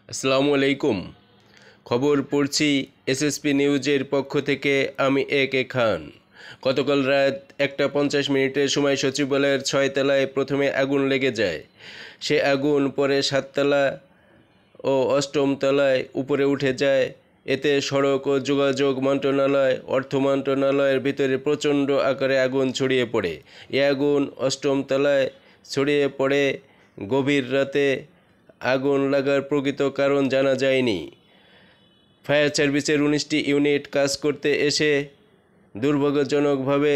আসসালামু আলাইকুম। খবর পড়ছি এসএসপি নিউজের পক্ষ থেকে। আমি একে খান। গতকাল রাত 1:50 সময় সচিবালয়ের 6 তলায় প্রথমে আগুন লেগে যায়। সে আগুন পরে 7 তলা ও 8ম তলায় উপরে উঠে যায়। এতে সড়ক ও যোগাযোগ মন্ত্রণালয়, অর্থ মন্ত্রণালয়ের ভিতরে প্রচণ্ড আকারে আগুন ছড়িয়ে পড়ে। এ আগুন 8ম তলায় ছড়িয়ে পড়ে। গভীর রাতে আগুন লাগার প্রকৃত কারণ জানা যায়নি। ফায়ার সার্ভিসের 19টি ইউনিট কাজ করতে এসে দুর্ভাগ্যজনকভাবে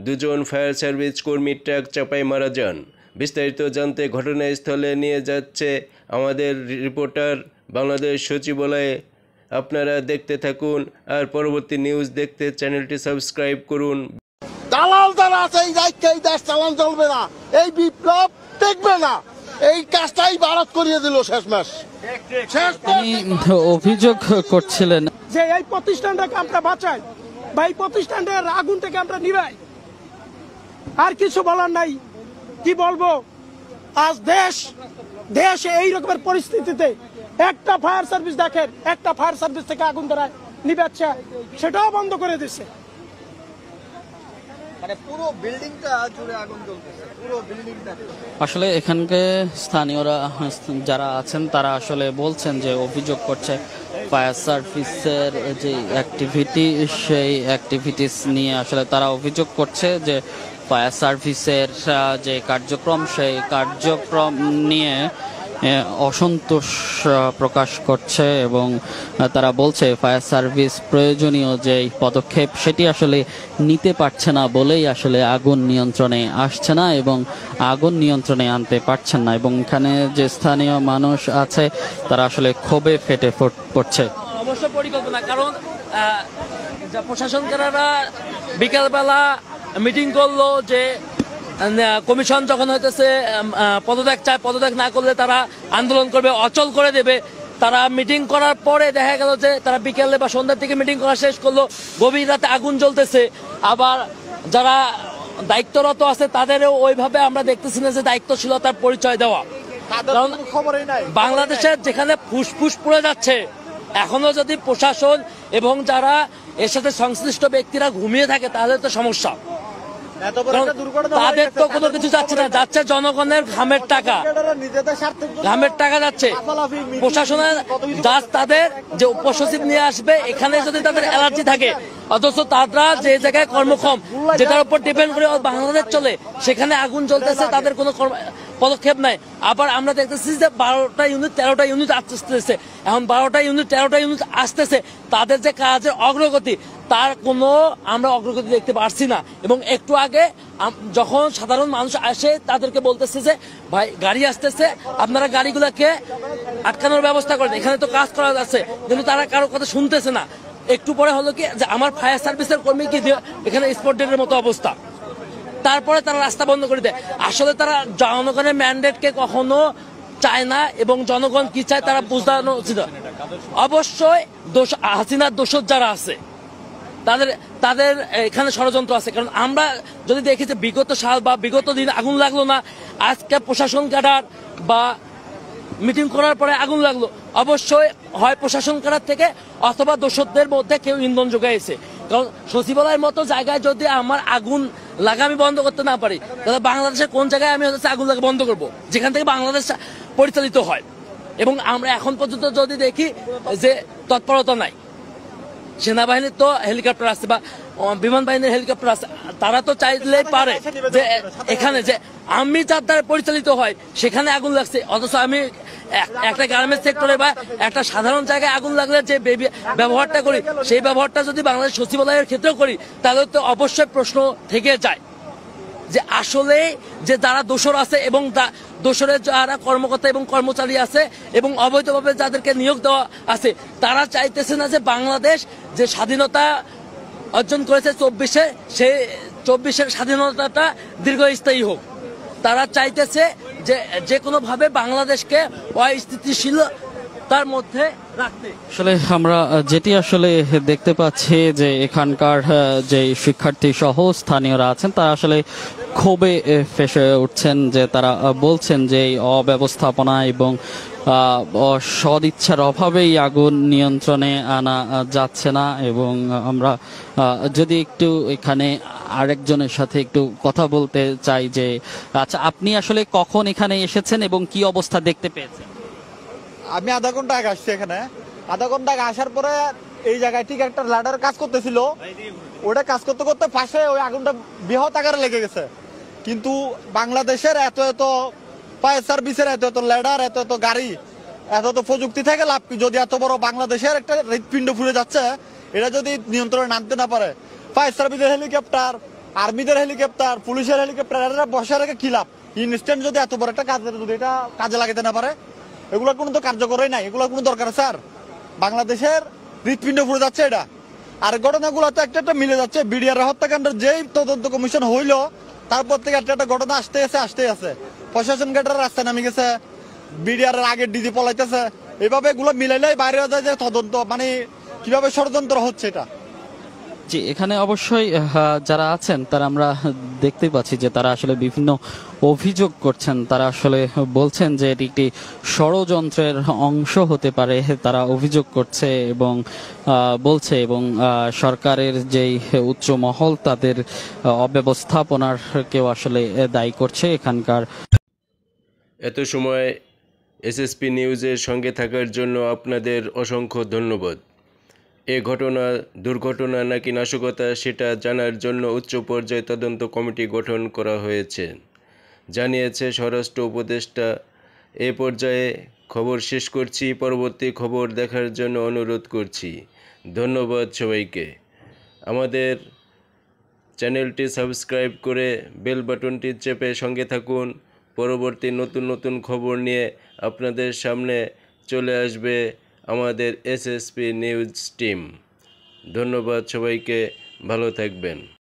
2 জন ফায়ার সার্ভিস কর্মী ট্রাক চাপায় মারা যান। বিস্তারিত জানতে ঘটনাস্থলে নিয়ে যাচ্ছে আমাদের রিপোর্টার বাংলাদেশ সচিবালয়ে। আপনারা দেখতে থাকুন আর পরবর্তী নিউজ দেখতে চ্যানেলটি সাবস্ক্রাইব করুন। দালাল যারা আছে এই রাজ্যে এই দেশ চালান চলবে না, এই বিপ্লব টিকবে না। এই কাজটাই ভারত করিয়ে দিল শেষমেশ। তিনি অভিযোগ করছিলেন যে এই প্রতিষ্ঠানটাকে আমরা বাঁচাই বা এই প্রতিষ্ঠানটার আগুনটাকে আমরা নিভাই। আর কিছু বলার নাই। কি বলবো, আজ দেশ এই রকমের পরিস্থিতিতে একটা ফায়ার সার্ভিস দেখেন, একটা ফায়ার সার্ভিস থেকে আগুন ধরায় নিভাচ্ছে, সেটাও বন্ধ করে দিচ্ছে। মানে পুরো বিল্ডিংটা জুড়ে আগুন জ্বলতেছে, পুরো বিল্ডিংটা। আসলে এখানকার স্থানীয়রা যারা আছেন তারা আসলে বলছেন যে অভিযোগ করছে ফায়ার সার্ভিসের যে অ্যাক্টিভিটি, সেই অ্যাক্টিভিটিস নিয়ে আসলে তারা অভিযোগ করছে যে ফায়ার সার্ভিসের যে কার্যক্রম, সেই কার্যক্রম নিয়ে অসন্তোষ প্রকাশ করছে এবং তারা বলছে ফায়ার সার্ভিস প্রয়োজনীয় যে পদক্ষেপ সেটি আসলে নিতে পারছে না বলেই আসলে আগুন নিয়ন্ত্রণে আসছে না এবং আগুন নিয়ন্ত্রণে আনতে পারছেন না। এবং এখানে যে স্থানীয় মানুষ আছে তারা আসলে ক্ষোভে ফেটে পড়ছে। অবশ্য পরিকল্পনা, কারণ প্রশাসনকাররা বিকালবেলা মিটিং করলো যে কমিশন যখন হইতেছে পদত্যাগ চায়, পদত্যাগ না করলে তারা আন্দোলন করবে, অচল করে দেবে। তারা মিটিং করার পরে দেখা গেল যে তারা বিকেলে বা সন্ধ্যার দিকে মিটিং করা শেষ করলো, গভীর রাতে আগুন জ্বলতেছে। আবার যারা দায়িত্বরত আছে তাদেরও ওইভাবে আমরা দেখতেছি না যে দায়িত্বশীলতার পরিচয় দেওয়া। কারণ বাংলাদেশের যেখানে ফুসফুস পড়ে যাচ্ছে, এখনো যদি প্রশাসন এবং যারা এর সাথে সংশ্লিষ্ট ব্যক্তিরা ঘুমিয়ে থাকে তাহলে তো সমস্যা। তাদের তো কোনো কিছু যাচ্ছে না, যাচ্ছে জনগণের ঘামের টাকা, ঘামের টাকা যাচ্ছে। প্রশাসনের জাজ তাদের যে উপসচিব নিয়ে আসবে, এখানে যদি তাদের অ্যালার্জি থাকে, অথচ তারা যে জায়গায় কর্মক্ষম, যেটার উপর ডিপেন্ড করে বাংলাদেশ চলে, সেখানে আগুন জ্বলতেছে, তাদের কোনো পদক্ষেপ নাই। আবার আমরা দেখতেছি যে 12টা ইউনিট 13টা ইউনিট আসতেছে। এখন 12টা ইউনিট 13টা ইউনিট আসতেছে, তাদের যে কাজের অগ্রগতি, তার কোনো আমরা অগ্রগতি দেখতে পারছি না। এবং একটু আগে যখন সাধারণ মানুষ আসে তাদেরকে বলতেছে যে ভাই গাড়ি আসতেছে, আপনারা গাড়িগুলোকে আটকানোর ব্যবস্থা করেন, এখানে তো কাজ করা যাচ্ছে, কিন্তু তারা কারো কথা শুনতেছে না। একটু পরে হলো কি যে আমার ফায়ার সার্ভিসের কর্মী কি এখানে স্পট ডেটের মতো অবস্থা, তারপরে তারা রাস্তা বন্ধ করে দেয়। আসলে তারা জনগণের ম্যান্ডেটকে কখনো চায় না এবং জনগণ কি চায় তারা বোঝানো উচিত। অবশ্যই হাসিনার দোষর যারা আছে তাদের এখানে ষড়যন্ত্র আছে। কারণ আমরা যদি দেখি যে বিগত সাল বা বিগত দিন আগুন লাগলো না, আজকে প্রশাসন ক্যাডার বা মিটিং করার পরে আগুন লাগলো, অবশ্যই হয় প্রশাসন ক্যাডার থেকে অথবা দোষরদের মধ্যে কেউ ইন্ধন যোগাইছে। কারণ সচিবালয়ের মতো জায়গায় যদি আমার আগুন লাগা আমি বন্ধ করতে না পারি, তাহলে বাংলাদেশের কোন জায়গায় আমি হচ্ছে আগুন লাগা বন্ধ করবো, যেখান থেকে বাংলাদেশ পরিচালিত হয়। এবং আমরা এখন পর্যন্ত যদি দেখি যে তৎপরতা নাই, সেনাবাহিনীর তো হেলিকপ্টার আছে বা বিমান বাহিনীর হেলিকপ্টার আছে, তারা তো চাইলেই পারে যে এখানে যে আমি যার দ্বারা পরিচালিত হয় সেখানে আগুন লাগছে, অথচ আমি একটা গার্মেন্টস সেক্টরে বা একটা সাধারণ জায়গায় আগুন লাগলে যে ব্যবহারটা করি, সেই ব্যবহারটা যদি বাংলাদেশ সচিবালয়ের ক্ষেত্রেও করি, তাহলে তো অবশ্যই প্রশ্ন থেকে যায় যে আসলে যে যারা দোষর আছে এবং দোষরের যারা কর্মকর্তা এবং কর্মচারী আছে এবং অবৈধভাবে যাদেরকে নিয়োগ দেওয়া আছে, তারা চাইতেছে না যে বাংলাদেশ যে স্বাধীনতা অর্জন করেছে 24-এ, সেই 24-এর স্বাধীনতাটা দীর্ঘস্থায়ী হোক। তারা চাইতেছে যে কোনোভাবে বাংলাদেশকে অস্থিতিশীল তার মধ্যে রাখতে। আসলে আমরা যেটি আসলে দেখতে পাচ্ছি যে এখানকার যে শিক্ষার্থী সহ স্থানীয়রা আছেন তারা আসলে ক্ষোভে ফেসে উঠছেন, যে তারা বলছেন যে এই অব্যবস্থাপনা এবং সদিচ্ছার অভাবেই আগুন নিয়ন্ত্রণে আনা যাচ্ছে না। এবং আমরা যদি একটু এখানে আরেকজনের সাথে একটু কথা বলতে চাই যে আচ্ছা, আপনি আসলে কখন এখানে এসেছেন এবং কি অবস্থা দেখতে পেয়েছেন? আমি আধা ঘন্টা আগে আসছি এখানে। আধা ঘন্টা আগে আসার পরে এই জায়গায় ঠিক একটা লাডার কাজ করতেছিল, ওটা কাজ করতে করতে পাশে ওই আগুনটা বৃহৎ আকারে লেগে গেছে। কিন্তু বাংলাদেশের এত এত ফায়ার সার্ভিসের এত এত ল্যাডার, এত এত গাড়ি, এত এত প্রযুক্তি থেকে লাভ কি? যদি এত বড় বাংলাদেশের একটা হৃৎপিণ্ড ফুলে যাচ্ছে, এটা যদি নিয়ন্ত্রণে আনতে না পারে, ফায়ার সার্ভিসের হেলিকপ্টার, আর্মিদের হেলিকপ্টার, পুলিশের হেলিকপ্টার, এরা বসে রেখে কি লাভ? ইনস্ট্যান্ট যদি এত বড় একটা কাজে যদি এটা কাজে লাগাতে না পারে, এগুলো কোনো তো কার্যকরই নাই, এগুলো কোনো দরকার আছে? স্যার, বাংলাদেশের হৃৎপিণ্ড ফুলে যাচ্ছে এটা। আর ঘটনাগুলো তো একটা একটা মিলে যাচ্ছে। বিডিআর হত্যাকাণ্ডের যেই তদন্ত কমিশন হইলো, তারপর থেকে একটা একটা ঘটনা আসতে আছে। প্রশাসন গেটের রাস্তায় নামে গেছে, বিডিআর এর আগের ডিজি পলাইতেছে। এইভাবে এগুলো মিলাইলেই বাইরে হয়ে যায় যে তদন্ত মানে কিভাবে ষড়যন্ত্র হচ্ছে এটা। জি, এখানে অবশ্যই যারা আছেন তারা আমরা দেখতে পাচ্ছি যে তারা আসলে বিভিন্ন অভিযোগ করছেন। তারা আসলে বলছেন যে এটি একটি ষড়যন্ত্রের অংশ হতে পারে, তারা অভিযোগ করছে এবং বলছে। এবং সরকারের যেই উচ্চ মহল তাদের অব্যবস্থাপনার কেউ আসলে দায়ী করছে এখানকার। এত সময় এসএসপি নিউজের সঙ্গে থাকার জন্য আপনাদের অসংখ্য ধন্যবাদ। এ ঘটনা দুর্ঘটনা নাকি নাশকতা সেটা জানার জন্য উচ্চ পর্যায়ে তদন্ত কমিটি গঠন করা হয়েছে, জানিয়েছে স্বরাষ্ট্র উপদেষ্টা। এ পর্যায়ে খবর শেষ করছি, পরবর্তী খবর দেখার জন্য অনুরোধ করছি। ধন্যবাদ সবাইকে। আমাদের চ্যানেলটি সাবস্ক্রাইব করে বেল বাটনটি চেপে সঙ্গে থাকুন। পরবর্তী নতুন নতুন খবর নিয়ে আপনাদের সামনে চলে আসবে আমাদের এসএসপি নিউজ টিম। ধন্যবাদ সবাইকে, ভালো থাকবেন।